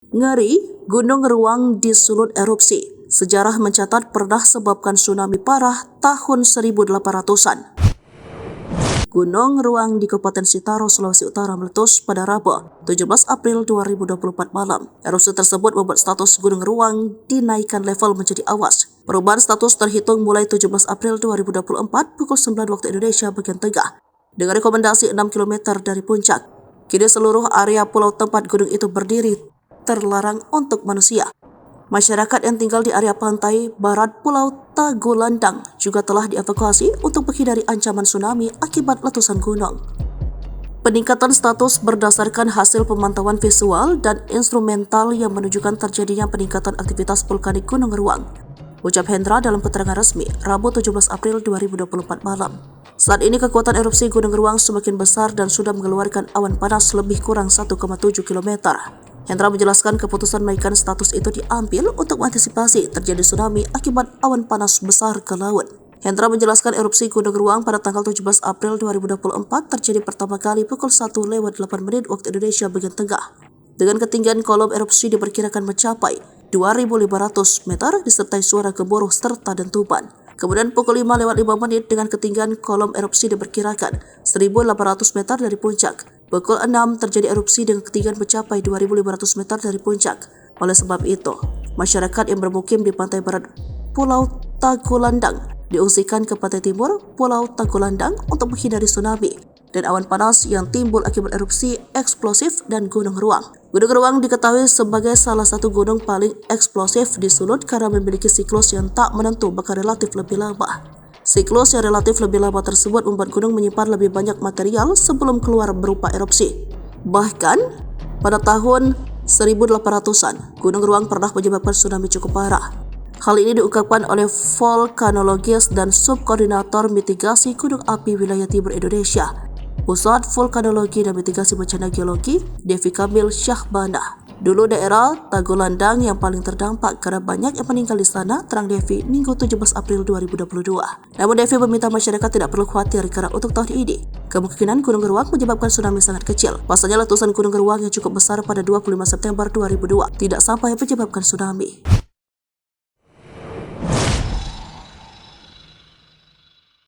Ngeri, Gunung Ruang di Sulut erupsi. Sejarah mencatat pernah sebabkan tsunami parah tahun 1800-an. Gunung Ruang di Kabupaten Sitaro, Sulawesi Utara meletus pada Rabu, 17 April 2024 malam. Erupsi tersebut membuat status Gunung Ruang dinaikkan level menjadi awas. Perubahan status terhitung mulai 17 April 2024 pukul 9 waktu Indonesia bagian tengah, dengan rekomendasi 6 km dari puncak. Kini seluruh area pulau tempat gunung itu berdiri terlarang untuk manusia. Masyarakat yang tinggal di area pantai barat Pulau Tagulandang juga telah dievakuasi untuk menghindari ancaman tsunami akibat letusan gunung. Peningkatan status berdasarkan hasil pemantauan visual dan instrumental yang menunjukkan terjadinya peningkatan aktivitas vulkanik Gunung Ruang, ucap Hendra dalam keterangan resmi Rabu 17 April 2024 malam. Saat ini kekuatan erupsi Gunung Ruang semakin besar dan sudah mengeluarkan awan panas lebih kurang 1,7 km. Hendra menjelaskan keputusan menaikkan status itu diambil untuk mengantisipasi terjadi tsunami akibat awan panas besar ke laut. Hendra menjelaskan erupsi Gunung Ruang pada tanggal 17 April 2024 terjadi pertama kali pukul 1:08 waktu Indonesia bagian tengah. Dengan ketinggian kolom erupsi diperkirakan mencapai 2.500 meter disertai suara gemuruh serta dentuman. Kemudian pukul 5:05 dengan ketinggian kolom erupsi diperkirakan 1.800 meter dari puncak. Pukul 6 terjadi erupsi dengan ketinggian mencapai 2.500 meter dari puncak. Oleh sebab itu, masyarakat yang bermukim di pantai barat Pulau Tagulandang diungsikan ke pantai timur Pulau Tagulandang untuk menghindari tsunami dan awan panas yang timbul akibat erupsi eksplosif dan Gunung Ruang. Gunung Ruang diketahui sebagai salah satu gunung paling eksplosif di Sulut karena memiliki siklus yang tak menentu bahkan relatif lebih lama. Siklus yang relatif lebih lama tersebut membuat gunung menyimpan lebih banyak material sebelum keluar berupa erupsi. Bahkan, pada tahun 1800-an, Gunung Ruang pernah menyebabkan tsunami cukup parah. Hal ini diungkapkan oleh vulkanologis dan subkoordinator mitigasi gunung api wilayah timur Indonesia, Pusat Vulkanologi dan Mitigasi Bencana Geologi, Devi Kamil Syahbana. Dulu daerah Tagulandang yang paling terdampak karena banyak yang meninggal di sana, terang Devi Minggu 17 April 2022. Namun Devi meminta masyarakat tidak perlu khawatir karena untuk tahun ini, kemungkinan Gunung Ruang menyebabkan tsunami sangat kecil. Pasalnya letusan Gunung Ruang yang cukup besar pada 25 September 2002 tidak sampai menyebabkan tsunami.